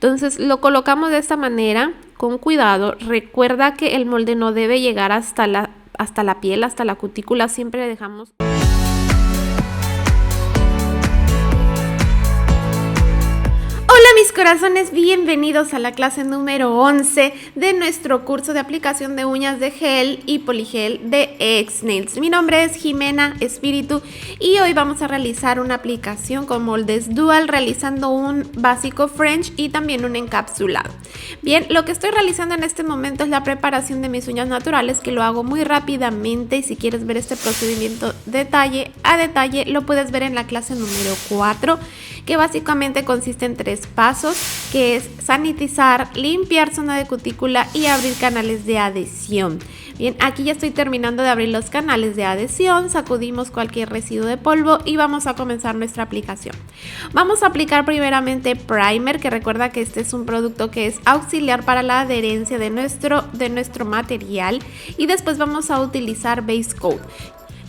Entonces lo colocamos de esta manera, con cuidado. Recuerda que el molde no debe llegar hasta la piel, hasta la cutícula, siempre dejamos... Hola mis corazones, bienvenidos a la clase número 11 de nuestro curso de aplicación de uñas de gel y poligel de X-Nails. Mi nombre es Jimena Espíritu y hoy vamos a realizar una aplicación con moldes dual, realizando un básico French y también un encapsulado. Bien, lo que estoy realizando en este momento es la preparación de mis uñas naturales, que lo hago muy rápidamente, y si quieres ver este procedimiento detalle a detalle lo puedes ver en la clase número 4, que básicamente consiste en 3 pasos, que es sanitizar, limpiar zona de cutícula y abrir canales de adhesión. Bien, aquí ya estoy terminando de abrir los canales de adhesión, sacudimos cualquier residuo de polvo y vamos a comenzar nuestra aplicación. Vamos a aplicar primeramente primer, que recuerda que este es un producto que es auxiliar para la adherencia de nuestro material, y después vamos a utilizar base coat.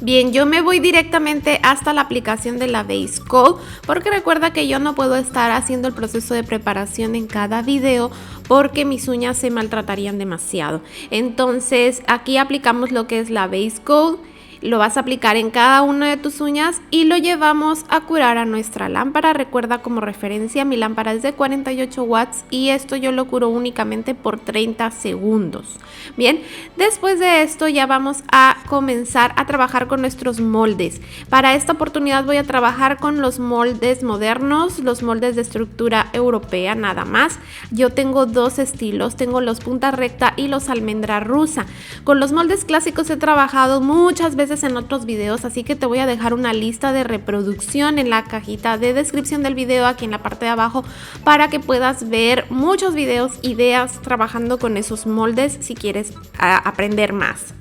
Bien, yo me voy directamente hasta la aplicación de la base coat, porque recuerda que yo no puedo estar haciendo el proceso de preparación en cada video porque mis uñas se maltratarían demasiado. Entonces aquí aplicamos lo que es la base coat. Lo vas a aplicar en cada una de tus uñas y lo llevamos a curar a nuestra lámpara. Recuerda, como referencia, mi lámpara es de 48 watts y esto yo lo curo únicamente por 30 segundos. Bien, después de esto ya vamos a comenzar a trabajar con nuestros moldes. Para esta oportunidad voy a trabajar con los moldes modernos, los moldes de estructura europea nada más. Yo tengo 2 estilos, tengo los punta recta y los almendra rusa. Con los moldes clásicos he trabajado muchas veces en otros videos, así que te voy a dejar una lista de reproducción en la cajita de descripción del video, aquí en la parte de abajo, para que puedas ver muchos videos, ideas trabajando con esos moldes si quieres aprender más.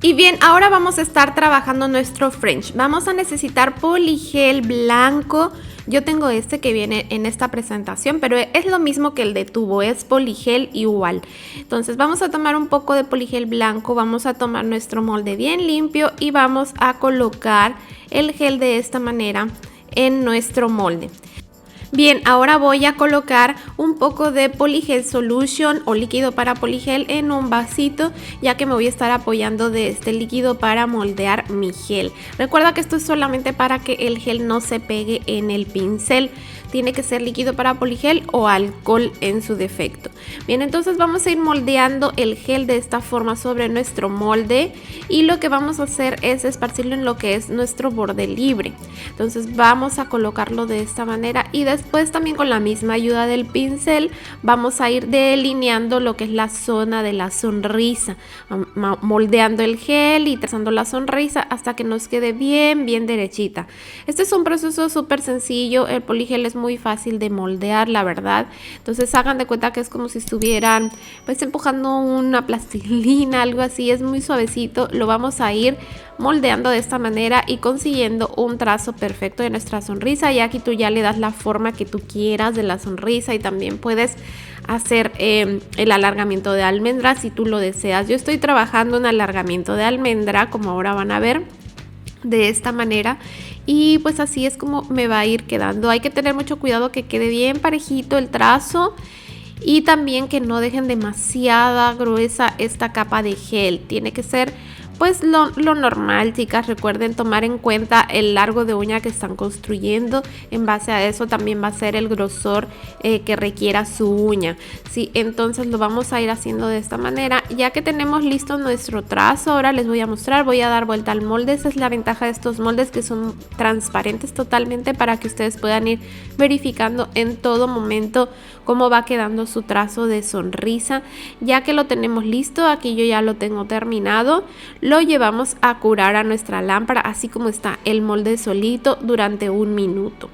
Y bien, ahora vamos a estar trabajando nuestro French. Vamos a necesitar poligel blanco. Yo tengo este que viene en esta presentación, pero es lo mismo que el de tubo, es poligel igual. Entonces vamos a tomar un poco de poligel blanco, vamos a tomar nuestro molde bien limpio y vamos a colocar el gel de esta manera en nuestro molde. Bien, ahora voy a colocar un poco de poligel solution o líquido para poligel en un vasito, ya que me voy a estar apoyando de este líquido para moldear mi gel. Recuerda que esto es solamente para que el gel no se pegue en el pincel. Tiene que ser líquido para poligel o alcohol en su defecto. Bien, entonces vamos a ir moldeando el gel de esta forma sobre nuestro molde, y lo que vamos a hacer es esparcirlo en lo que es nuestro borde libre. Entonces vamos a colocarlo de esta manera, y después también con la misma ayuda del pincel vamos a ir delineando lo que es la zona de la sonrisa, moldeando el gel y trazando la sonrisa hasta que nos quede bien derechita. Este es un proceso súper sencillo, el poligel es muy fácil de moldear, la verdad. Entonces hagan de cuenta que es como si estuvieran pues empujando una plastilina, algo así, es muy suavecito. Lo vamos a ir moldeando de esta manera y consiguiendo un trazo perfecto de nuestra sonrisa. Y aquí tú ya le das la forma que tú quieras de la sonrisa, y también puedes hacer el alargamiento de almendra si tú lo deseas. Yo estoy trabajando un alargamiento de almendra, como ahora van a ver, de esta manera, y pues así es como me va a ir quedando. Hay que tener mucho cuidado que quede bien parejito el trazo, y también que no dejen demasiada gruesa esta capa de gel. Tiene que ser pues lo normal, chicas. Recuerden tomar en cuenta el largo de uña que están construyendo. En base a eso también va a ser el grosor que requiera su uña. Sí, entonces lo vamos a ir haciendo de esta manera. Ya que tenemos listo nuestro trazo, ahora les voy a mostrar. Voy a dar vuelta al molde. Esa es la ventaja de estos moldes, que son transparentes totalmente, para que ustedes puedan ir verificando en todo momento cómo va quedando su trazo de sonrisa. Ya que lo tenemos listo, aquí yo ya lo tengo terminado, lo llevamos a curar a nuestra lámpara, así como está el molde solito, durante 1 minuto.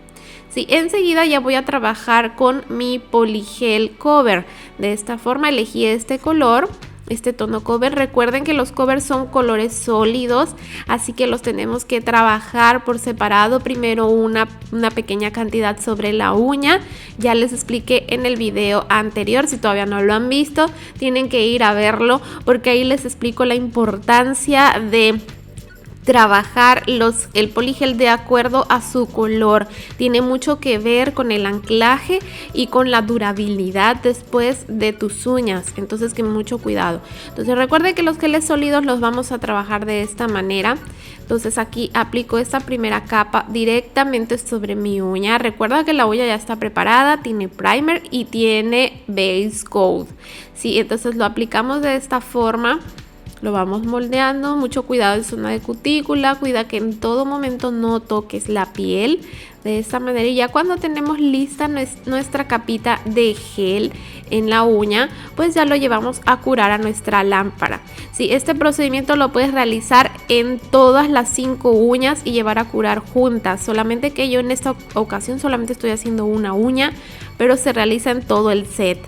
Sí, enseguida ya voy a trabajar con mi poligel cover. De esta forma elegí este color, este tono cover. Recuerden que los covers son colores sólidos, así que los tenemos que trabajar por separado. Primero una pequeña cantidad sobre la uña. Ya les expliqué en el video anterior, si todavía no lo han visto, tienen que ir a verlo, porque ahí les explico la importancia de trabajar el poligel de acuerdo a su color. Tiene mucho que ver con el anclaje y con la durabilidad después de tus uñas, entonces que mucho cuidado. Entonces recuerde que los geles sólidos los vamos a trabajar de esta manera. Entonces aquí aplico esta primera capa directamente sobre mi uña. Recuerda que la uña ya está preparada, tiene primer y tiene base coat. Sí, entonces lo aplicamos de esta forma. Lo vamos moldeando, mucho cuidado en zona de cutícula, cuida que en todo momento no toques la piel de esta manera. Y ya cuando tenemos lista nuestra capita de gel en la uña, pues ya lo llevamos a curar a nuestra lámpara. Sí, este procedimiento lo puedes realizar en todas las 5 uñas y llevar a curar juntas, solamente que yo en esta ocasión solamente estoy haciendo una uña, pero se realiza en todo el set.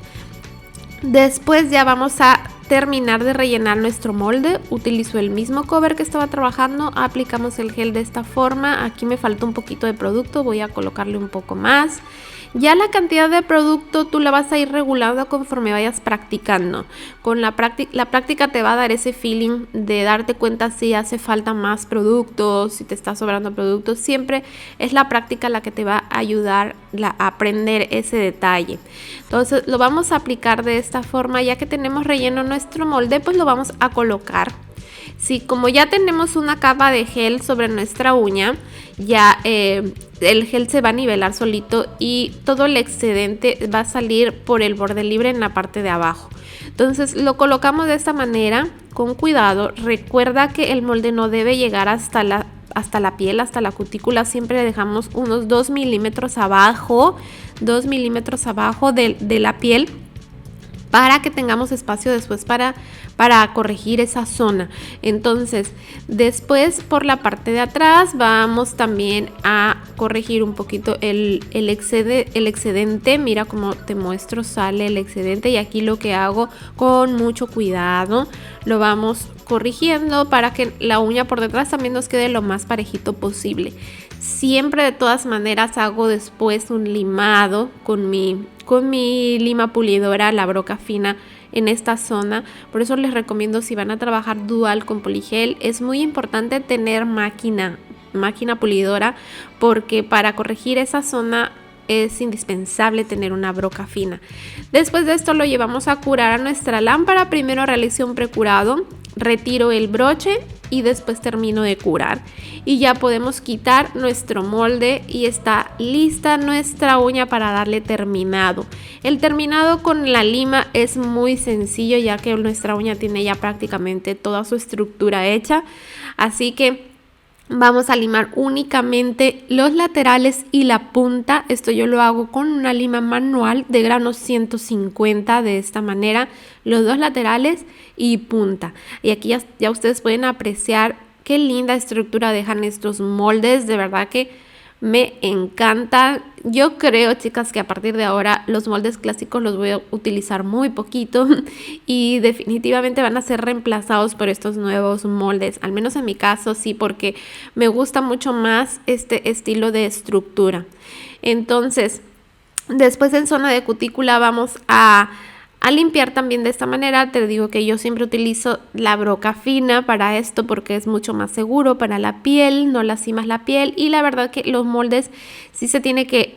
Después ya vamos a terminar de rellenar nuestro molde. Utilizo el mismo cover que estaba trabajando, aplicamos el gel de esta forma. Aquí me falta un poquito de producto, voy a colocarle un poco más. Ya la cantidad de producto tú la vas a ir regulando conforme vayas practicando. Con la práctica te va a dar ese feeling de darte cuenta si hace falta más productos, si te está sobrando productos. Siempre es la práctica la que te va a ayudar a aprender ese detalle. Entonces lo vamos a aplicar de esta forma. Ya que tenemos relleno nuestro molde, pues lo vamos a colocar. Sí, como ya tenemos una capa de gel sobre nuestra uña, ya el gel se va a nivelar solito y todo el excedente va a salir por el borde libre en la parte de abajo. Entonces lo colocamos de esta manera con cuidado. Recuerda que el molde no debe llegar hasta la piel, hasta la cutícula. Siempre dejamos unos 2 milímetros abajo, 2 milímetros abajo de la piel, para que tengamos espacio después para corregir esa zona. Entonces después por la parte de atrás vamos también a corregir un poquito el excedente. Mira cómo te muestro, sale el excedente y aquí lo que hago con mucho cuidado lo vamos corrigiendo para que la uña por detrás también nos quede lo más parejito posible. Siempre de todas maneras hago después un limado con mi lima pulidora, la broca fina, en esta zona. Por eso les recomiendo, si van a trabajar dual con poligel, es muy importante tener máquina pulidora, porque para corregir esa zona es indispensable tener una broca fina. Después de esto lo llevamos a curar a nuestra lámpara. Primero realicé un precurado, retiro el broche y después termino de curar y ya podemos quitar nuestro molde y está lista nuestra uña para darle terminado. El terminado con la lima es muy sencillo, ya que nuestra uña tiene ya prácticamente toda su estructura hecha, así que vamos a limar únicamente los laterales y la punta. Esto yo lo hago con una lima manual de grano 150, de esta manera, los dos laterales y punta. Y aquí ya ustedes pueden apreciar qué linda estructura dejan estos moldes. De verdad que me encanta. Yo creo, chicas, que a partir de ahora los moldes clásicos los voy a utilizar muy poquito y definitivamente van a ser reemplazados por estos nuevos moldes. Al menos en mi caso sí, porque me gusta mucho más este estilo de estructura. Entonces, después en zona de cutícula vamos a limpiar también de esta manera. Te digo que yo siempre utilizo la broca fina para esto porque es mucho más seguro para la piel, no lastimas la piel, y la verdad que los moldes sí se tiene que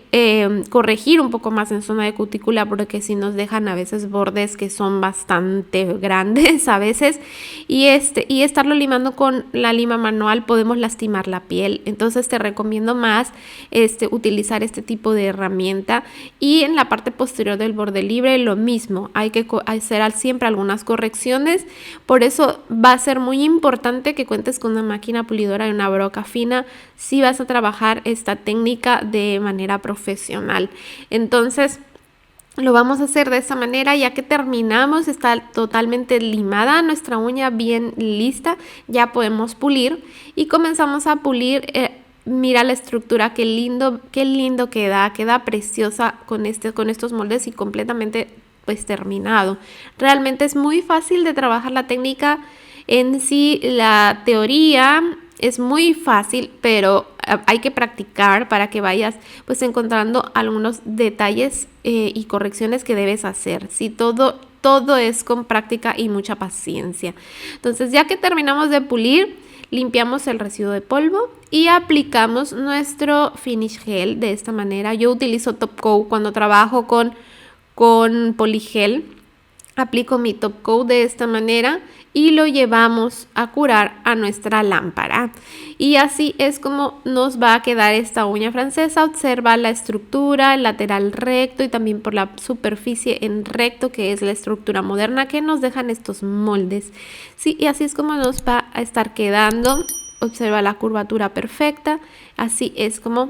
corregir un poco más en zona de cutícula, porque si nos dejan a veces bordes que son bastante grandes a veces, y estarlo limando con la lima manual podemos lastimar la piel. Entonces te recomiendo más utilizar este tipo de herramienta. Y en la parte posterior del borde libre lo mismo, hay que hacer siempre algunas correcciones. Por eso va a ser muy importante que cuentes con una máquina pulidora y una broca fina si vas a trabajar esta técnica de manera profesional. Entonces lo vamos a hacer de esta manera. Ya que terminamos, está totalmente limada nuestra uña, bien lista, ya podemos pulir y comenzamos a pulir. Mira la estructura, qué lindo queda preciosa con estos moldes y completamente pues terminado. Realmente es muy fácil de trabajar la técnica en sí. La teoría es muy fácil, pero hay que practicar para que vayas pues encontrando algunos detalles y correcciones que debes hacer. Sí, todo es con práctica y mucha paciencia. Entonces, ya que terminamos de pulir, limpiamos el residuo de polvo y aplicamos nuestro finish gel de esta manera. Yo utilizo top coat cuando trabajo con poligel. Aplico mi top coat de esta manera y lo llevamos a curar a nuestra lámpara. Y así es como nos va a quedar esta uña francesa. Observa la estructura, el lateral recto y también por la superficie en recto, que es la estructura moderna que nos dejan estos moldes. Sí, y así es como nos va a estar quedando. Observa la curvatura perfecta. Así es como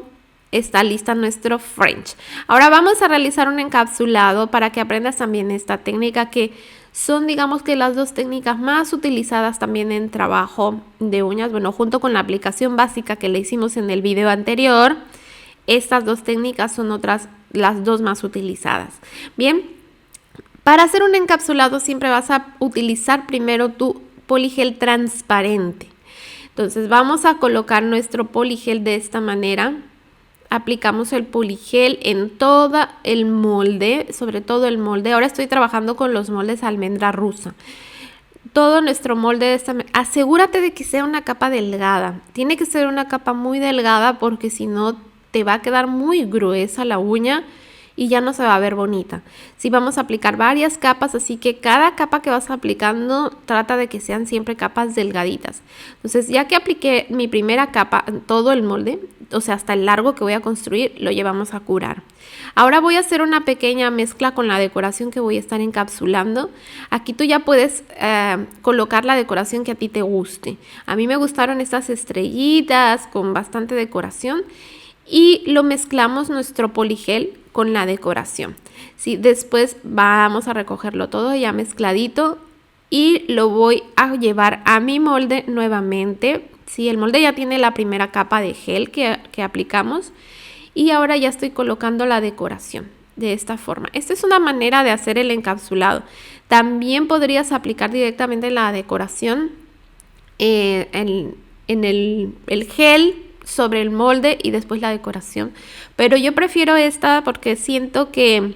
está lista nuestro French. Ahora vamos a realizar un encapsulado para que aprendas también esta técnica, que son, digamos, que las dos técnicas más utilizadas también en trabajo de uñas. Bueno, junto con la aplicación básica que le hicimos en el video anterior, estas dos técnicas son las dos más utilizadas. Bien, para hacer un encapsulado siempre vas a utilizar primero tu poligel transparente. Entonces vamos a colocar nuestro poligel de esta manera. Aplicamos el poligel en todo el molde, sobre todo el molde. Ahora estoy trabajando con los moldes almendra rusa. Todo nuestro molde de esta manera. Asegúrate de que sea una capa delgada. Tiene que ser una capa muy delgada porque si no te va a quedar muy gruesa la uña y ya no se va a ver bonita. Sí, vamos a aplicar varias capas, así que cada capa que vas aplicando trata de que sean siempre capas delgaditas. Entonces, ya que apliqué mi primera capa en todo el molde, o sea, hasta el largo que voy a construir, lo llevamos a curar. Ahora voy a hacer una pequeña mezcla con la decoración que voy a estar encapsulando. Aquí tú ya puedes colocar la decoración que a ti te guste. A mí me gustaron estas estrellitas con bastante decoración. Y lo mezclamos nuestro poligel con la decoración. ¿Sí? Después vamos a recogerlo todo ya mezcladito y lo voy a llevar a mi molde nuevamente. ¿Sí? El molde ya tiene la primera capa de gel que aplicamos y ahora ya estoy colocando la decoración de esta forma. Esta es una manera de hacer el encapsulado. También podrías aplicar directamente la decoración en el gel sobre el molde y después la decoración, pero yo prefiero esta porque siento que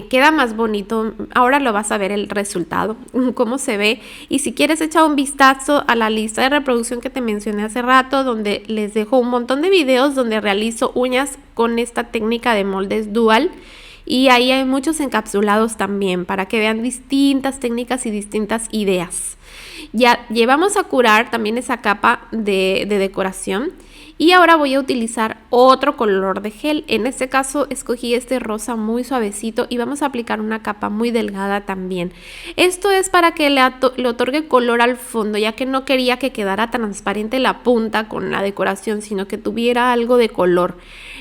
queda más bonito. Ahora lo vas a ver el resultado, cómo se ve, y si quieres echa un vistazo a la lista de reproducción que te mencioné hace rato, donde les dejo un montón de videos donde realizo uñas con esta técnica de moldes dual. Y ahí hay muchos encapsulados también para que vean distintas técnicas y distintas ideas. Ya llevamos a curar también esa capa de decoración y ahora voy a utilizar otro color de gel. En este caso escogí este rosa muy suavecito y vamos a aplicar una capa muy delgada también. Esto es para que le otorgue color al fondo, ya que no quería que quedara transparente la punta con la decoración, sino que tuviera algo de color.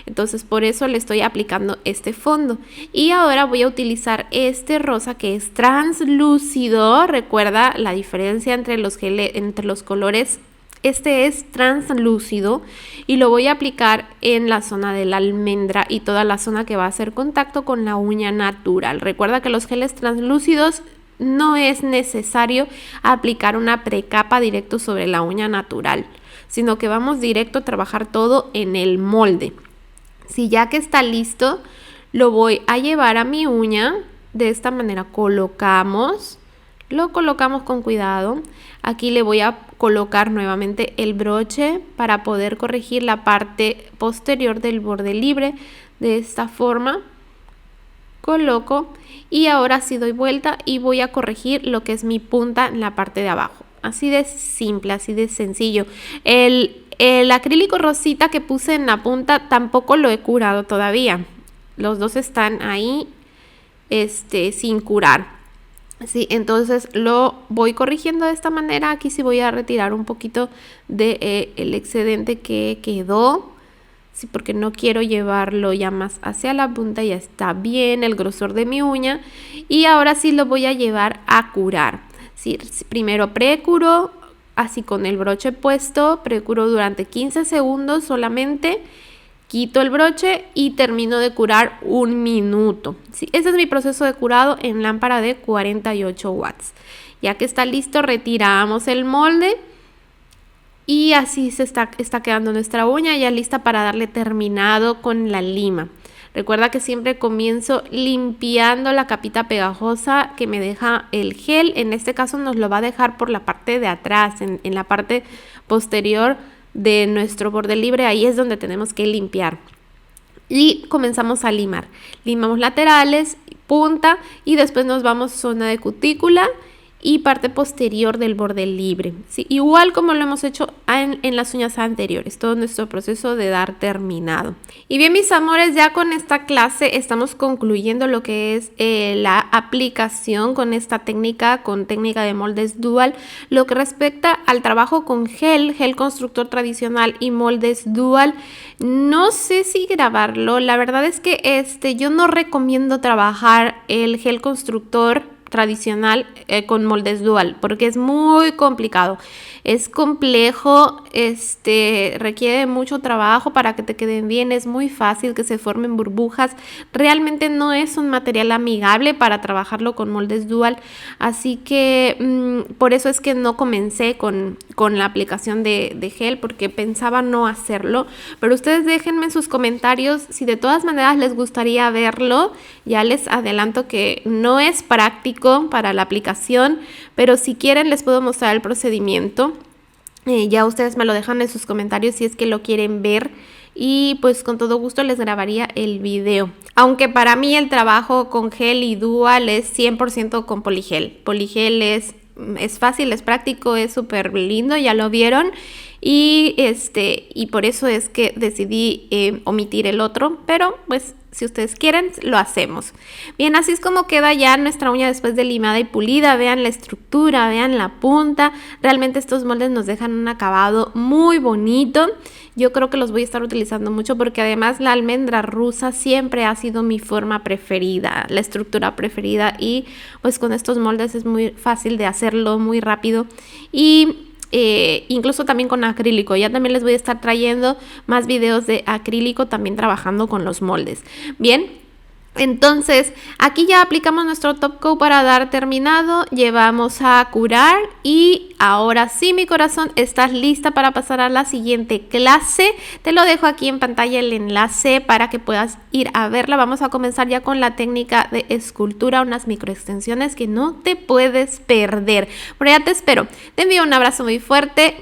Entonces por eso le estoy aplicando este fondo. Y ahora voy a utilizar este rosa que es translúcido. Recuerda la diferencia entre los colores. Este es translúcido y lo voy a aplicar en la zona de la almendra y toda la zona que va a hacer contacto con la uña natural. Recuerda que los geles translúcidos no es necesario aplicar una precapa directo sobre la uña natural, sino que vamos directo a trabajar todo en el molde. Si ya que está listo, lo voy a llevar a mi uña. De esta manera lo colocamos con cuidado. Aquí le voy a colocar nuevamente el broche para poder corregir la parte posterior del borde libre. De esta forma coloco y ahora sí doy vuelta y voy a corregir lo que es mi punta en la parte de abajo. Así de simple, así de sencillo. El acrílico rosita que puse en la punta tampoco lo he curado todavía. Los dos están ahí sin curar. Sí, entonces lo voy corrigiendo de esta manera. Aquí sí voy a retirar un poquito de el excedente que quedó. Sí, porque no quiero llevarlo ya más hacia la punta. Ya está bien el grosor de mi uña. Y ahora sí lo voy a llevar a curar. Sí, primero precuro. Así con el broche puesto, precuro durante 15 segundos solamente, quito el broche y termino de curar 1 minuto. Sí, ese es mi proceso de curado en lámpara de 48 watts. Ya que está listo, retiramos el molde y así está quedando nuestra uña ya lista para darle terminado con la lima. Recuerda que siempre comienzo limpiando la capita pegajosa que me deja el gel. En este caso nos lo va a dejar por la parte de atrás, en la parte posterior de nuestro borde libre. Ahí es donde tenemos que limpiar. Y comenzamos a limar. Limamos laterales, punta y después nos vamos zona de cutícula y parte posterior del borde libre, ¿sí? Igual como lo hemos hecho en las uñas anteriores, todo nuestro proceso de dar terminado. Y bien, mis amores, ya con esta clase estamos concluyendo lo que es la aplicación con esta técnica, con técnica de moldes dual. Lo que respecta al trabajo con gel constructor tradicional y moldes dual, no sé si grabarlo. La verdad es que yo no recomiendo trabajar el gel constructor tradicional con moldes dual porque es muy complicado, es complejo, requiere mucho trabajo para que te queden bien, es muy fácil que se formen burbujas, realmente no es un material amigable para trabajarlo con moldes dual, así que por eso es que no comencé con la aplicación de gel, porque pensaba no hacerlo, pero ustedes déjenme en sus comentarios si de todas maneras les gustaría verlo. Ya les adelanto que no es práctico para la aplicación, pero si quieren les puedo mostrar el procedimiento. Ya ustedes me lo dejan en sus comentarios si es que lo quieren ver y pues con todo gusto les grabaría el video. Aunque para mí el trabajo con gel y dual es 100% con poligel. Poligel es fácil, es práctico, es súper lindo, ya lo vieron. Y por eso es que decidí omitir el otro, pero pues si ustedes quieren lo hacemos. Bien, así es como queda ya nuestra uña después de limada y pulida. Vean la estructura, vean la punta, realmente estos moldes nos dejan un acabado muy bonito. Yo creo que los voy a estar utilizando mucho porque además la almendra rusa siempre ha sido mi forma preferida, la estructura preferida, y pues con estos moldes es muy fácil de hacerlo, muy rápido, y incluso también con acrílico. Ya también les voy a estar trayendo más videos de acrílico también trabajando con los moldes. Bien, entonces aquí ya aplicamos nuestro top coat para dar terminado, llevamos a curar y ahora sí, mi corazón, estás lista para pasar a la siguiente clase. Te lo dejo aquí en pantalla el enlace para que puedas ir a verla. Vamos a comenzar ya con la técnica de escultura, unas microextensiones que no te puedes perder. Por allá te espero. Te envío un abrazo muy fuerte.